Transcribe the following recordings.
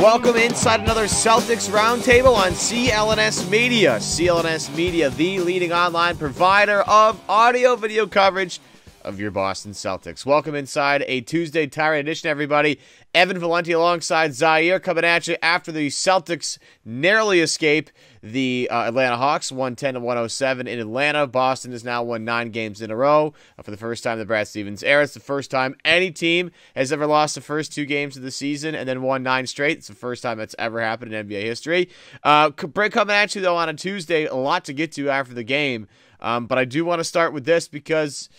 Welcome inside another Celtics Roundtable on CLNS Media. CLNS Media, the leading online provider of audio-video coverage of your Boston Celtics. Welcome inside a Tuesday Tirade edition, everybody. Evan Valenti alongside Zaire coming at you after the Celtics narrowly escape the Atlanta Hawks, 110-107 in Atlanta. Boston has now won 9 games in a row for the first time in the Brad Stevens era. It's the first time any team has ever lost the first 2 games of the season and then won 9 straight. It's the first time that's ever happened in NBA history. Break coming at you, though, on a Tuesday. A lot to get to after the game. But I do want to start with this because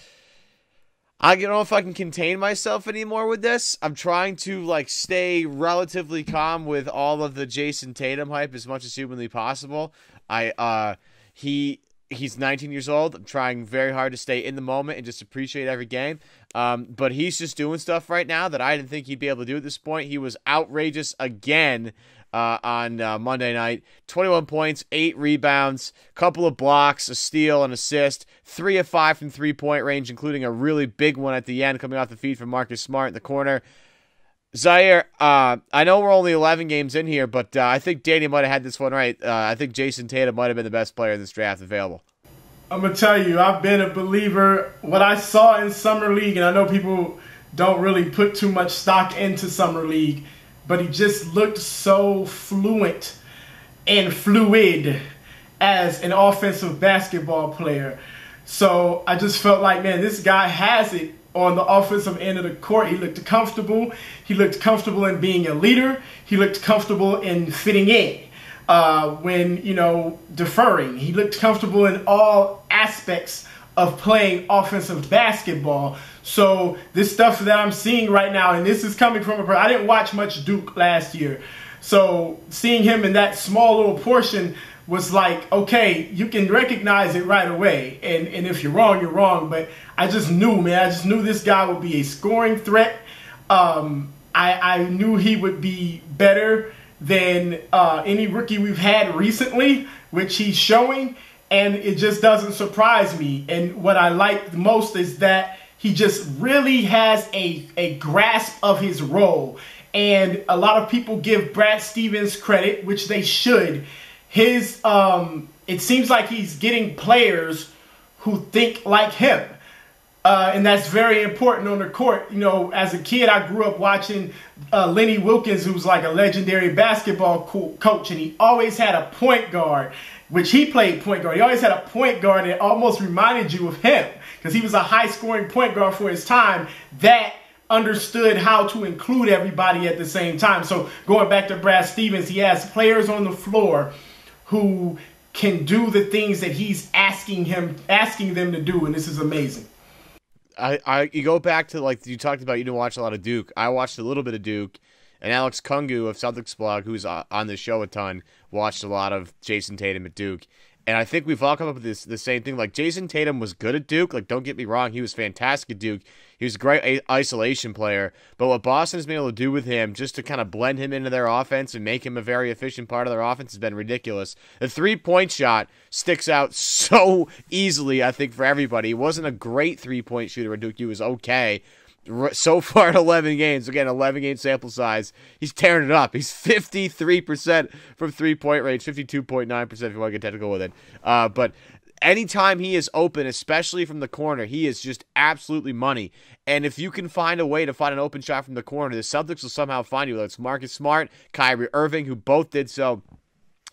I don't know if I can contain myself anymore with this. I'm trying to stay relatively calm with all of the Jayson Tatum hype as much as humanly possible. He's 19 years old. I'm trying very hard to stay in the moment and just appreciate every game. But he's just doing stuff right now that I didn't think he'd be able to do at this point. He was outrageous again on Monday night. 21 points, 8 rebounds, couple of blocks, a steal, an assist, 3 of 5 from three-point range, including a really big one at the end coming off the feed from Marcus Smart in the corner. Zaire, I know we're only 11 games in here, but I think Danny might have had this one right. I think Jayson Tatum might have been the best player in this draft available. I'm going to tell you, I've been a believer. What I saw in Summer League, and I know people don't really put too much stock into Summer League, but he just looked so fluent and fluid as an offensive basketball player. So I just felt like, man, this guy has it on the offensive end of the court. He looked comfortable. He looked comfortable in being a leader. He looked comfortable in fitting in when, deferring. He looked comfortable in all aspects of playing offensive basketball. So this stuff that I'm seeing right now, and this is coming from I didn't watch much Duke last year. So seeing him in that small little portion was like, okay, you can recognize it right away. And if you're wrong, you're wrong. But I just knew, man, I just knew this guy would be a scoring threat. I knew he would be better than any rookie we've had recently, which he's showing. And it just doesn't surprise me. And what I like the most is that he just really has a grasp of his role. And a lot of people give Brad Stevens credit, which they should. It seems like he's getting players who think like him. And that's very important on the court. As a kid, I grew up watching Lenny Wilkins, who's like a legendary basketball coach, and he always had a point guard, which he played point guard. He always had a point guard that almost reminded you of him because he was a high-scoring point guard for his time that understood how to include everybody at the same time. So going back to Brad Stevens, he has players on the floor who can do the things that he's asking them to do, and this is amazing. You go back to, you talked about you didn't watch a lot of Duke. I watched a little bit of Duke, and Alex Kungu of Celtics Blog, who's on the show a ton, watched a lot of Jayson Tatum at Duke. And I think we've all come up with the same thing. Jayson Tatum was good at Duke. Don't get me wrong, he was fantastic at Duke. He was a great isolation player. But what Boston has been able to do with him, just to kind of blend him into their offense and make him a very efficient part of their offense, has been ridiculous. The three-point shot sticks out so easily, I think, for everybody. He wasn't a great three-point shooter at Duke. He was okay. So far in 11 games, again, 11-game sample size, he's tearing it up. He's 53% from three-point range, 52.9% if you want to get technical with it. But anytime he is open, especially from the corner, he is just absolutely money. And if you can find a way to find an open shot from the corner, the Celtics will somehow find you. Whether it's Marcus Smart, Kyrie Irving, who both did so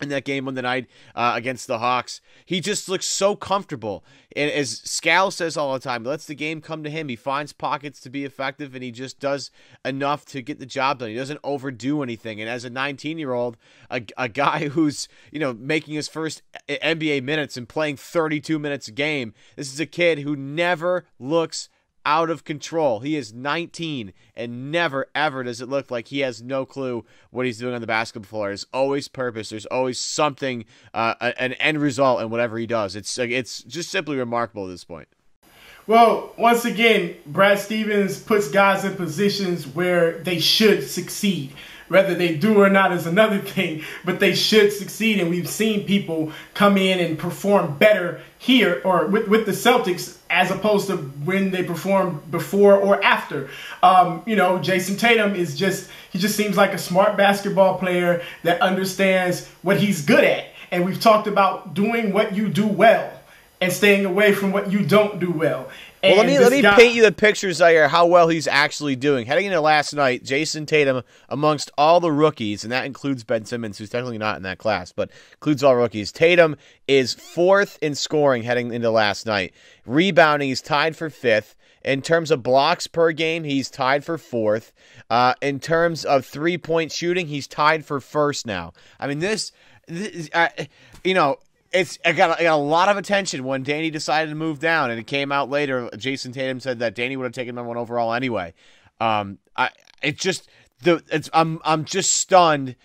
in that game Monday night against the Hawks. He just looks so comfortable. And as Scal says all the time, he lets the game come to him. He finds pockets to be effective, and he just does enough to get the job done. He doesn't overdo anything. And as a 19-year-old, a guy who's making his first NBA minutes and playing 32 minutes a game, this is a kid who never looks out of control. He is 19, and never, ever does it look like he has no clue what he's doing on the basketball floor. There's always purpose. There's always something, an end result in whatever he does. It's just simply remarkable at this point. Well, once again, Brad Stevens puts guys in positions where they should succeed. Whether they do or not is another thing, but they should succeed. And we've seen people come in and perform better here or with the Celtics as opposed to when they perform before or after. Jayson Tatum he just seems like a smart basketball player that understands what he's good at. And we've talked about doing what you do well and staying away from what you don't do well. And well, let me paint you the picture, Zaire, how well he's actually doing. Heading into last night, Jayson Tatum, amongst all the rookies, and that includes Ben Simmons, who's technically not in that class, but includes all rookies, Tatum is 4th in scoring heading into last night. Rebounding, he's tied for 5th. In terms of blocks per game, he's tied for 4th. In terms of three-point shooting, he's tied for 1st now. I mean, I got a lot of attention when Danny decided to move down, and it came out later. Jayson Tatum said that Danny would have taken number 1 overall anyway. I'm just stunned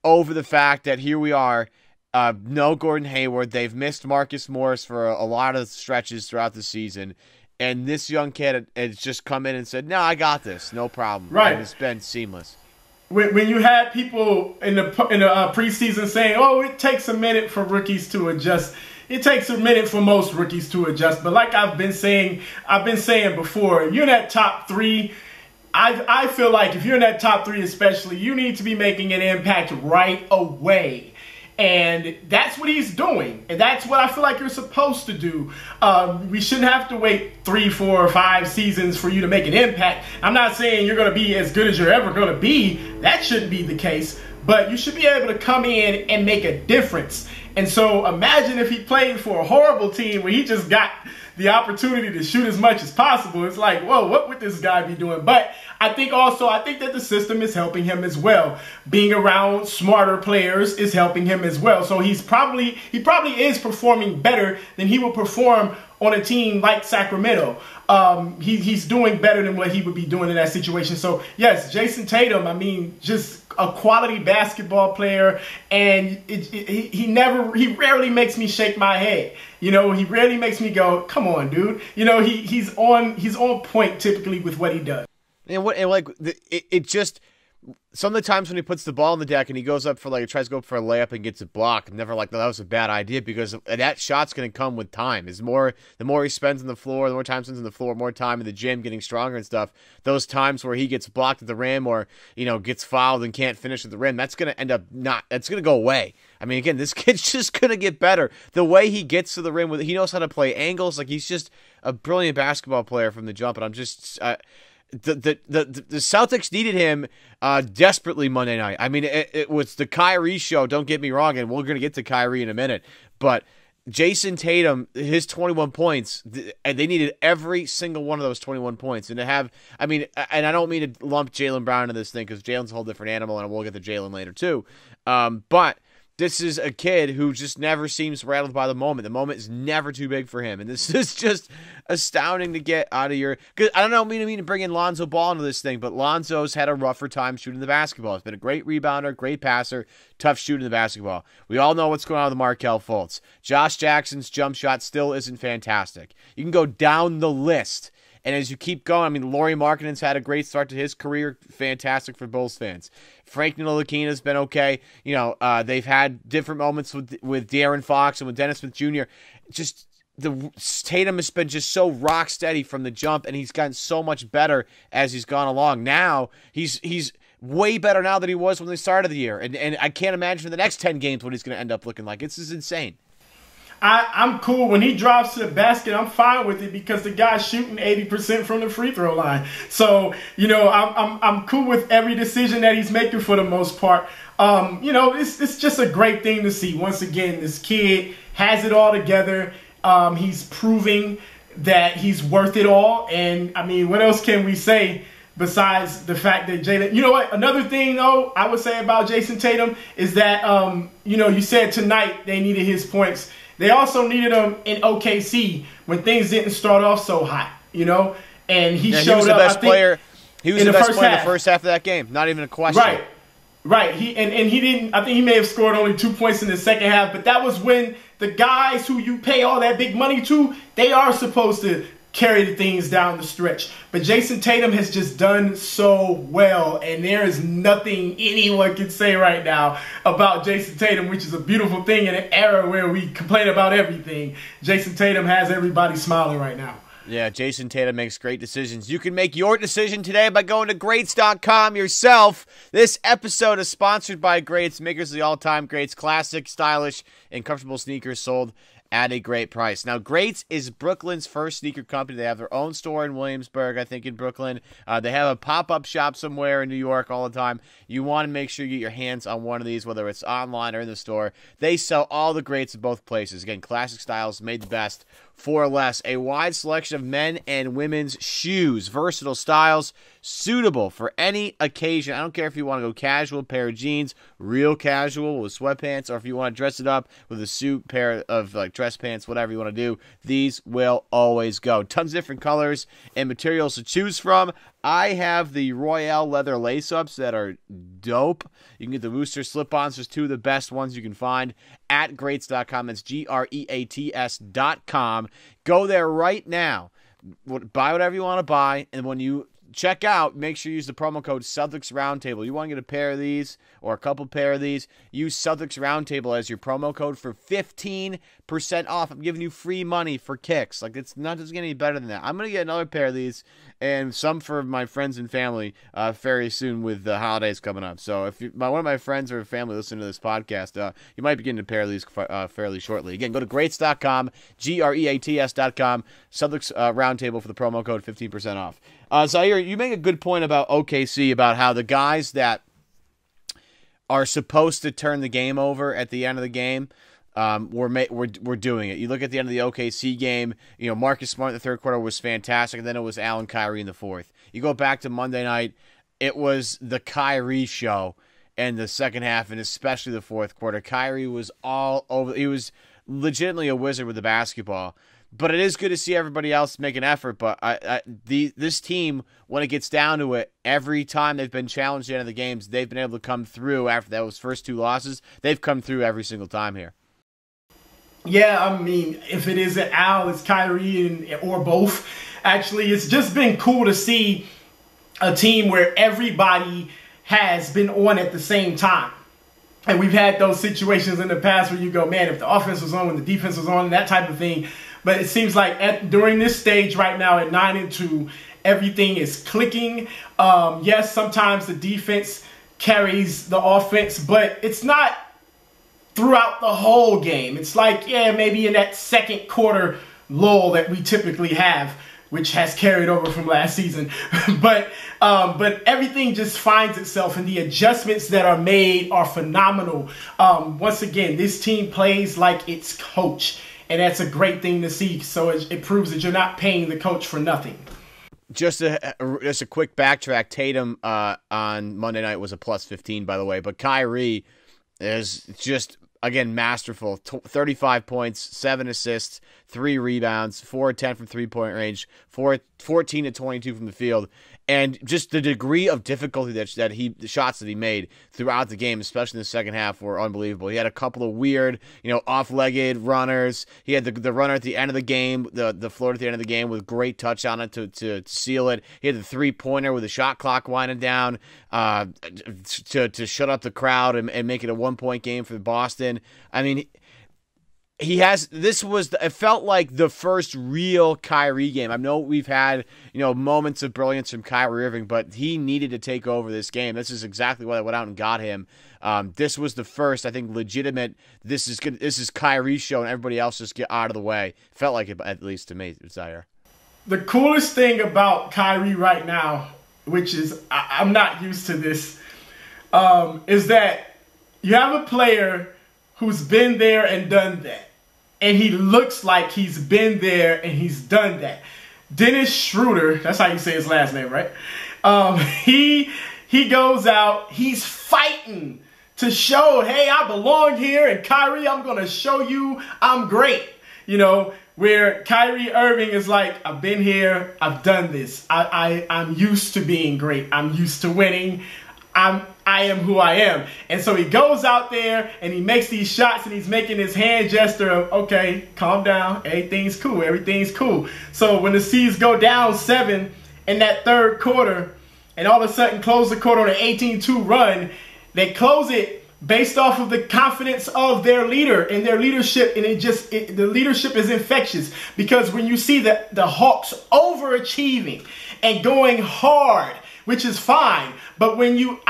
over the fact that here we are. No Gordon Hayward. They've missed Marcus Morris for a lot of stretches throughout the season, and this young kid has just come in and said, "No, I got this, no problem." Right, and it's been seamless. When you had people in the preseason saying, "Oh, it takes a minute for rookies to adjust," it takes a minute for most rookies to adjust. But like I've been saying before, you're in that top 3. I feel like if you're in that top 3, especially, you need to be making an impact right away. And that's what he's doing. And that's what I feel like you're supposed to do. We shouldn't have to wait 3, 4, or 5 seasons for you to make an impact. I'm not saying you're going to be as good as you're ever going to be. That shouldn't be the case. But you should be able to come in and make a difference. And so imagine if he played for a horrible team where he just got the opportunity to shoot as much as possible. It's like, whoa, what would this guy be doing? But I think that the system is helping him as well. Being around smarter players is helping him as well. So he probably is performing better than he would perform on a team like Sacramento. He's doing better than what he would be doing in that situation. So yes, Jayson Tatum, I mean, just a quality basketball player, and he rarely makes me shake my head. He rarely makes me go, "Come on, dude." He's on point typically with what he does. It just some of the times when he puts the ball on the deck and he goes up for tries to go up for a layup and gets it blocked, I'm never like, no, that was a bad idea, because that shot's going to come with time. The more he spends on the floor, the more time spends on the floor, more time in the gym, getting stronger and stuff. Those times where he gets blocked at the rim or gets fouled and can't finish at the rim, that's going to end up that's going to go away. I mean, again, this kid's just going to get better. The way he gets to the rim, he knows how to play angles. Like, he's just a brilliant basketball player from the jump, and I'm just. The Celtics needed him desperately Monday night. I mean, it was the Kyrie show, don't get me wrong, and we're going to get to Kyrie in a minute. But Jayson Tatum, his 21 points, and they needed every single one of those 21 points. And to have, I mean, and I don't mean to lump Jaylen Brown into this thing, because Jaylen's a whole different animal, and we'll get to Jaylen later too. But this is a kid who just never seems rattled by the moment. The moment is never too big for him. And this is just astounding to get out of your... Because I don't mean to bring in Lonzo Ball into this thing, but Lonzo's had a rougher time shooting the basketball. He's been a great rebounder, great passer, tough shooting the basketball. We all know what's going on with Markelle Fultz. Josh Jackson's jump shot still isn't fantastic. You can go down the list. And as you keep going, I mean, Lauri Markkanen's had a great start to his career. Fantastic for Bulls fans. Frank Ntilikina's been okay. They've had different moments with De'Aaron Fox and with Dennis Smith Jr. Just Tatum has been just so rock steady from the jump, and he's gotten so much better as he's gone along. Now he's way better now than he was when they started the year, and I can't imagine for the next 10 games what he's going to end up looking like. This is insane. I'm cool. When he drops to the basket, I'm fine with it, because the guy's shooting 80% from the free throw line. So, I'm cool with every decision that he's making for the most part. It's just a great thing to see. Once again, this kid has it all together. He's proving that he's worth it all. And, I mean, what else can we say besides the fact that Jaylen... You know what? Another thing, though, I would say about Jayson Tatum is that, you said tonight they needed his points. They also needed him in OKC when things didn't start off so hot, and he showed up. He was the best player. He was the best player in the first half of that game. Not even a question. Right. He didn't. I think he may have scored only 2 points in the second half, but that was when the guys who you pay all that big money to, they are supposed to carry the things down the stretch. But Jayson Tatum has just done so well, and there is nothing anyone can say right now about Jayson Tatum, which is a beautiful thing in an era where we complain about everything. Jayson Tatum has everybody smiling right now. Yeah, Jayson Tatum makes great decisions. You can make your decision today by going to greats.com yourself. This episode is sponsored by Greats, makers of the all-time greats, classic, stylish, and comfortable sneakers sold at a great price. Now, Greats is Brooklyn's first sneaker company. They have their own store in Williamsburg, I think, in Brooklyn. They have a pop-up shop somewhere in New York all the time. You want to make sure you get your hands on one of these, whether it's online or in the store. They sell all the Greats in both places. Again, classic styles, made the best for less. A wide selection of men and women's shoes, versatile styles, suitable for any occasion. I don't care if you want to go casual, pair of jeans, real casual with sweatpants, or if you want to dress it up with a suit, pair of like dress pants, whatever you want to do. These will always go. Tons of different colors and materials to choose from. I have the Royale leather lace-ups that are dope. You can get the Rooster slip-ons. There's two of the best ones you can find at greats.com. That's GREATS.com. Go there right now. Buy whatever you want to buy, and when you check out, make sure you use the promo code Celtics Roundtable. You want to get a pair of these or a couple pair of these, use Celtics Roundtable as your promo code for 15% off. I'm giving you free money for kicks. Like, it's not just getting any better than that. I'm going to get another pair of these and some for my friends and family very soon with the holidays coming up. So if one of my friends or family listening to this podcast, you might be getting a pair of these fairly shortly. Again, go to greats.com, GREATS.com, Celtics Roundtable for the promo code 15% off. Zaire, you make a good point about OKC, about how the guys that are supposed to turn the game over at the end of the game, we're doing it. You look at the end of the OKC game, you know, Marcus Smart in the third quarter was fantastic, and then it was Allen Kyrie in the fourth. You go back to Monday night, it was the Kyrie show in the second half, and especially the fourth quarter. Kyrie was all over. He was legitimately a wizard with the basketball. But it is good to see everybody else make an effort. But this team, when it gets down to it, every time they've been challenged at the end of the games, they've been able to come through after those first two losses. They've come through every single time here. Yeah, I mean, if it isn't Al, it's Kyrie or both. Actually, it's just been cool to see a team where everybody has been on at the same time. And we've had those situations in the past where you go, man, if the offense was on when the defense was on, that type of thing. But it seems like during this stage right now at 9-2, everything is clicking. Yes, sometimes the defense carries the offense, but it's not throughout the whole game. It's like, yeah, maybe in that second quarter lull that we typically have, which has carried over from last season. but everything just finds itself, and the adjustments that are made are phenomenal. Once again, this team plays like its coach. And that's a great thing to see. So it proves that you're not paying the coach for nothing. Just a quick backtrack. Tatum on Monday night was a plus 15, by the way. But Kyrie is just, again, masterful. 35 points, 7 assists, 3 rebounds, 4 of 10 from three-point range, 14 of 22 from the field. And just the degree of difficulty the shots that he made throughout the game, especially in the second half, were unbelievable. He had a couple of weird, off-legged runners. He had the runner at the end of the game, the float at the end of the game with great touch on it to seal it. He had the three-pointer with the shot clock winding down to shut up the crowd and make it a one-point game for Boston. I mean, it felt like the first real Kyrie game. I know we've had, moments of brilliance from Kyrie Irving, but he needed to take over this game. This is exactly what I went out and got him. This was the first, I think, legitimate, this is Kyrie's show, and everybody else just get out of the way. Felt like it, at least to me, Zaire. The coolest thing about Kyrie right now, which is, I'm not used to this, is that you have a player who's been there and done that. And he looks like he's been there and he's done that. Dennis Schroeder, that's how you say his last name, right? He goes out, he's fighting to show, hey, I belong here, and Kyrie, I'm going to show you I'm great. Where Kyrie Irving is like, I've been here, I've done this. I'm used to being great. I'm used to winning. I am who I am. And so he goes out there and he makes these shots and he's making his hand gesture of, okay, calm down. Everything's cool. Everything's cool. So when the C's go down 7 in that third quarter and all of a sudden close the quarter on an 18-2 run, they close it based off of the confidence of their leader and their leadership. And the leadership is infectious, because when you see the Hawks overachieving and going hard, which is fine, but when you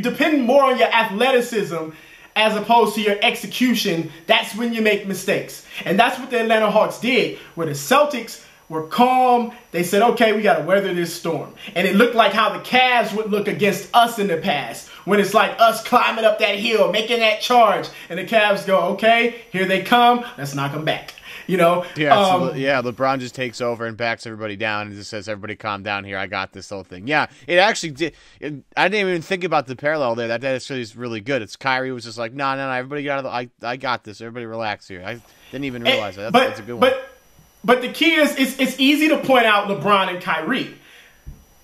depend more on your athleticism as opposed to your execution, that's when you make mistakes. And that's what the Atlanta Hawks did, where the Celtics were calm. They said, okay, we got to weather this storm. And it looked like how the Cavs would look against us in the past, when it's like us climbing up that hill, making that charge, and the Cavs go, okay, here they come, let's knock them back. You know? Yeah, LeBron just takes over and backs everybody down and just says, everybody calm down here, I got this whole thing. Yeah, it actually did. I didn't even think about the parallel there. That actually is really good. It's Kyrie was just like, no, everybody get out of the, I got this. Everybody relax here. I didn't even realize that. That's a good one. But the key is, it's easy to point out LeBron and Kyrie.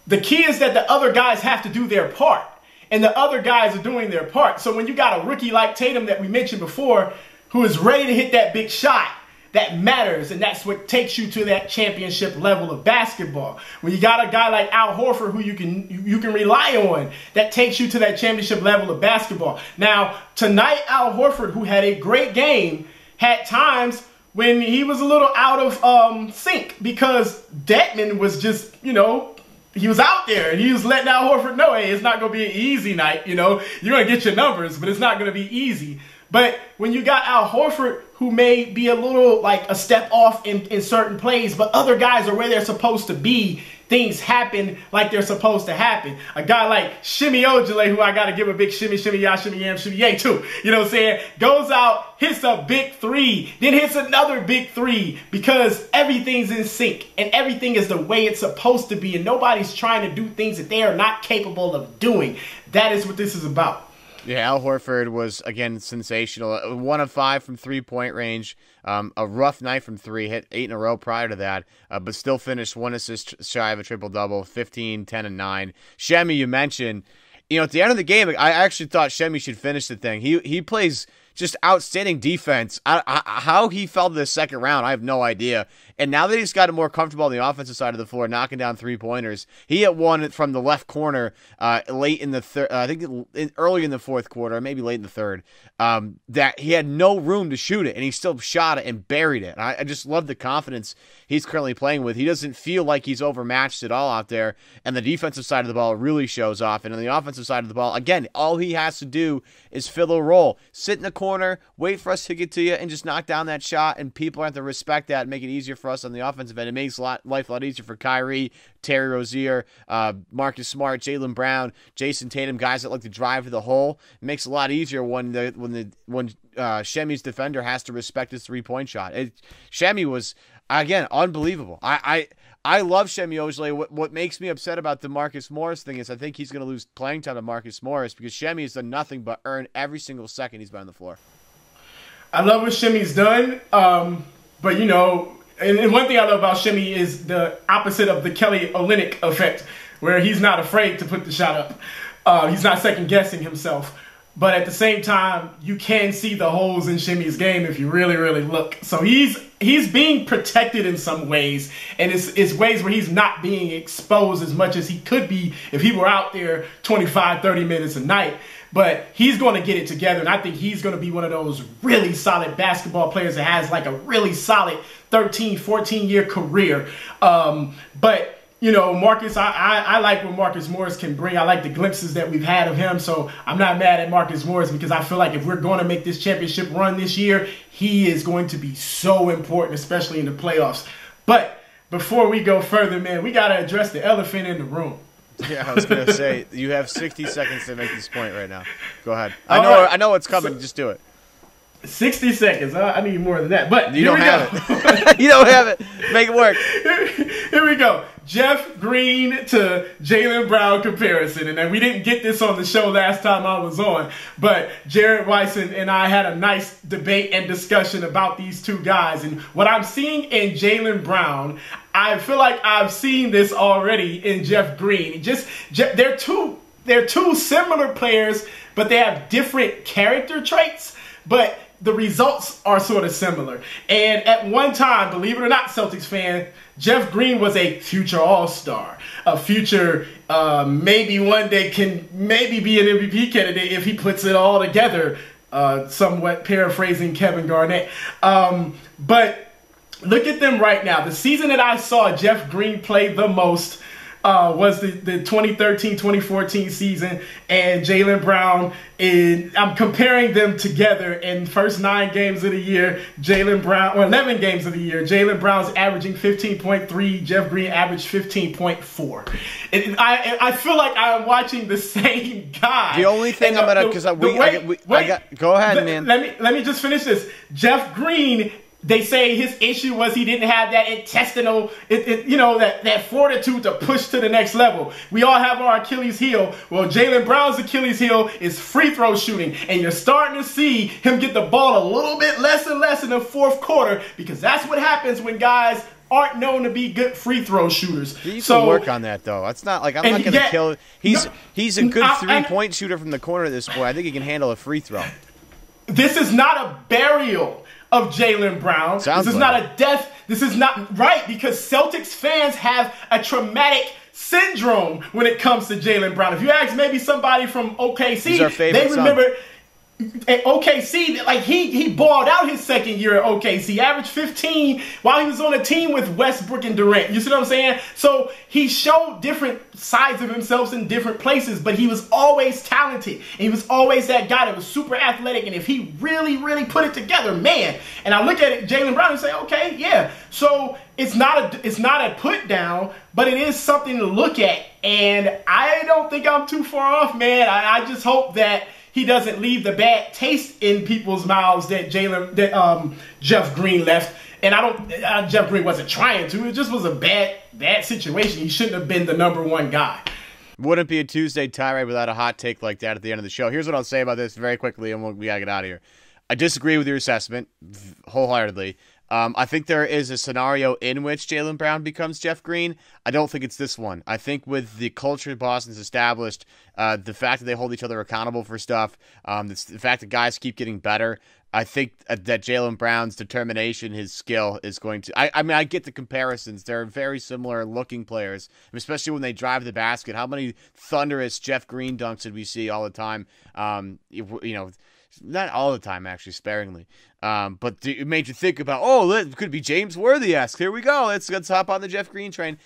The key is that the other guys have to do their part, and the other guys are doing their part. So when you got a rookie like Tatum that we mentioned before, who is ready to hit that big shot, that matters, and that's what takes you to that championship level of basketball. When you got a guy like Al Horford who you can rely on, that takes you to that championship level of basketball. Now, tonight, Al Horford, who had a great game, had times when he was a little out of sync, because Detman was just, he was out there and he was letting Al Horford know, hey, it's not going to be an easy night. You're going to get your numbers, but it's not going to be easy. But when you got Al Horford, who may be a little like a step off in certain plays, but other guys are where they're supposed to be, things happen like they're supposed to happen. A guy like Shimmy Ojale, who I got to give a big shimmy, shimmy, ya, shimmy, yam, shimmy, yay, too. You know what I'm saying? Goes out, hits a big three, then hits another big three, because everything's in sync and everything is the way it's supposed to be, and nobody's trying to do things that they are not capable of doing. That is what this is about. Yeah, Al Horford was, again, sensational. 1 of 5 from three-point range. A rough night from three. Hit 8 in a row prior to that, but still finished 1 assist shy of a triple-double, 15, 10, and 9. Shemi, you mentioned, at the end of the game, I actually thought Shemi should finish the thing. He plays just outstanding defense. How he fell to the second round, I have no idea. And now that he's gotten more comfortable on the offensive side of the floor, knocking down three-pointers, he hit one from the left corner late in the third. I think early in the fourth quarter, maybe late in the third. That he had no room to shoot it, and he still shot it and buried it. I just love the confidence he's currently playing with. He doesn't feel like he's overmatched at all out there, and the defensive side of the ball really shows off. And on the offensive side of the ball, again, all he has to do is fill a role, sit in the corner, wait for us to get to you, and just knock down that shot. And people have to respect that and make it easier for us on the offensive end. It makes life a lot easier for Kyrie, Terry Rozier, Marcus Smart, Jaylen Brown, Jayson Tatum, guys that like to drive to the hole. It makes it a lot easier when Shemi's defender has to respect his three-point shot. Shemi was, again, unbelievable. I love Shemi Ojale. What makes me upset about the Marcus Morris thing is I think he's going to lose playing time to Marcus Morris, because Shemi has done nothing but earn every single second he's been on the floor. I love what Shemi's done, but and one thing I love about Shemi is the opposite of the Kelly Olynyk effect, where he's not afraid to put the shot up. He's not second-guessing himself. But at the same time, you can see the holes in Shemi's game if you really, really look. So he's being protected in some ways, and it's ways where he's not being exposed as much as he could be if he were out there 25, 30 minutes a night. But he's going to get it together, and I think he's going to be one of those really solid basketball players that has like a really solid 13, 14-year career. But Marcus, I like what Marcus Morris can bring. I like the glimpses that we've had of him. So I'm not mad at Marcus Morris, because I feel like if we're going to make this championship run this year, he is going to be so important, especially in the playoffs. But before we go further, man, we got to address the elephant in the room. Yeah, I was going to say, you have 60 seconds to make this point right now. Go ahead. I know what's coming. Just do it. 60 seconds. I need more than that. But you don't have it. You don't have it. Make it work. Here we go. Jeff Green to Jaylen Brown comparison. And then we didn't get this on the show last time I was on, but Jared Wyson and I had a nice debate and discussion about these two guys. And what I'm seeing in Jaylen Brown, I feel like I've seen this already in Jeff Green. They're two similar players, but they have different character traits. But the results are sort of similar. And at one time, believe it or not, Celtics fan, Jeff Green was a future All-Star, a future maybe one day can maybe be an MVP candidate if he puts it all together, somewhat paraphrasing Kevin Garnett. But look at them right now. The season that I saw Jeff Green play the most was the 2013-2014 season, and Jaylen Brown. I'm comparing them together in first 9 games of the year. Jaylen Brown, or 11 games of the year, Jaylen Brown's averaging 15.3. Jeff Green averaged 15.4. I feel like I'm watching the same guy. The only thing I'm gonna go ahead, man. Let me just finish this. Jeff Green. They say his issue was he didn't have that intestinal, that fortitude to push to the next level. We all have our Achilles heel. Well, Jaylen Brown's Achilles heel is free throw shooting. And you're starting to see him get the ball a little bit less and less in the fourth quarter, because that's what happens when guys aren't known to be good free throw shooters. You can work on that, though. It's not like I'm not going to kill. He's a good 3-point shooter from the corner at this point. I think he can handle a free throw. This is not a burial of Jaylen Brown. This is not a death. This is not right, because Celtics fans have a traumatic syndrome when it comes to Jaylen Brown. If you ask maybe somebody from OKC, they remember at OKC, like he balled out his second year at OKC, averaged 15 while he was on a team with Westbrook and Durant. You see what I'm saying? So he showed different sides of himself in different places, but he was always talented. And he was always that guy that was super athletic. And if he really, really put it together, man. And I look at it, Jaylen Brown, and say, okay, yeah. So it's not a put down, but it is something to look at. And I don't think I'm too far off, man. I just hope that he doesn't leave the bad taste in people's mouths that Jeff Green left. And Jeff Green wasn't trying to. It just was a bad situation. He shouldn't have been the number 1 guy. Wouldn't be a Tuesday tirade without a hot take like that at the end of the show. Here's what I'll say about this very quickly, and we gotta get out of here. I disagree with your assessment wholeheartedly. I think there is a scenario in which Jaylen Brown becomes Jeff Green. I don't think it's this one. I think with the culture Boston's established, the fact that they hold each other accountable for stuff, the fact that guys keep getting better, I think that Jaylen Brown's determination, his skill is going to... I mean, I get the comparisons. They're very similar looking players, especially when they drive the basket. How many thunderous Jeff Green dunks did we see all the time? Not all the time, actually, sparingly. But it made you think about, that could be James Worthy-esque. Here we go. Let's hop on the Jeff Green train.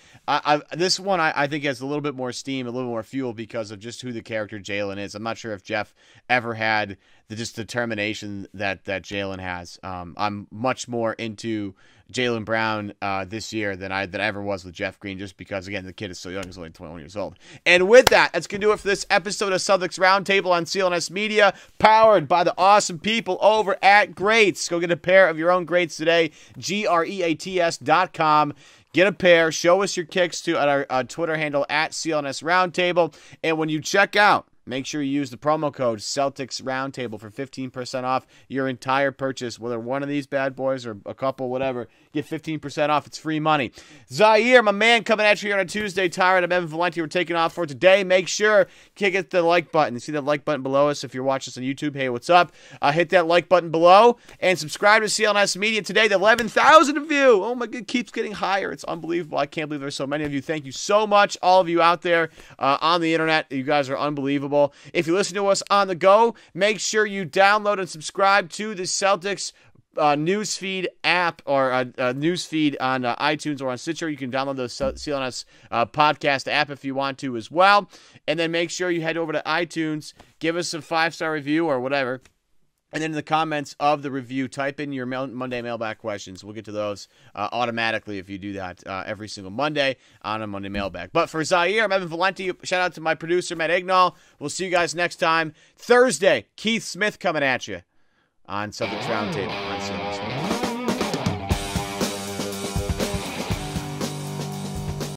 This one, I think, has a little bit more steam, a little more fuel because of just who the character Jaylen is. I'm not sure if Jeff ever had the just determination that Jaylen has. I'm much more into Jaylen Brown this year than I ever was with Jeff Green, just because, again, the kid is so young. He's only 21 years old. And with that, that's going to do it for this episode of Celtics Roundtable on CLNS Media, powered by the awesome people over at Greats. Go get a pair of your own Greats today, greats.com. Get a pair. Show us your kicks at our Twitter handle at CLNS Roundtable. And when you check out, make sure you use the promo code Celtics Roundtable for 15% off your entire purchase, whether one of these bad boys or a couple, whatever. Get 15% off. It's free money. Zaire, my man, coming at you here on a Tuesday. Tirade of Evan Valenti. We're taking off for today. Make sure you hit the like button. You see that like button below us if you're watching us on YouTube. Hey, what's up? Hit that like button below and subscribe to CLNS Media today. The 11,000 of you. Oh, my God, keeps getting higher. It's unbelievable. I can't believe there's so many of you. Thank you so much, all of you out there on the internet. You guys are unbelievable. If you listen to us on the go, make sure you download and subscribe to the Celtics newsfeed app or newsfeed on iTunes or on Stitcher. You can download the CLNS podcast app if you want to as well. And then make sure you head over to iTunes, give us a 5-star review or whatever. And then in the comments of the review, type in your Monday mailbag questions. We'll get to those automatically if you do that every single Monday on a Monday mailbag. But for Zaire, I'm Evan Valenti. Shout out to my producer, Matt Ignall. We'll see you guys next time. Thursday, Keith Smith coming at you on Celtics Roundtable on CLNS.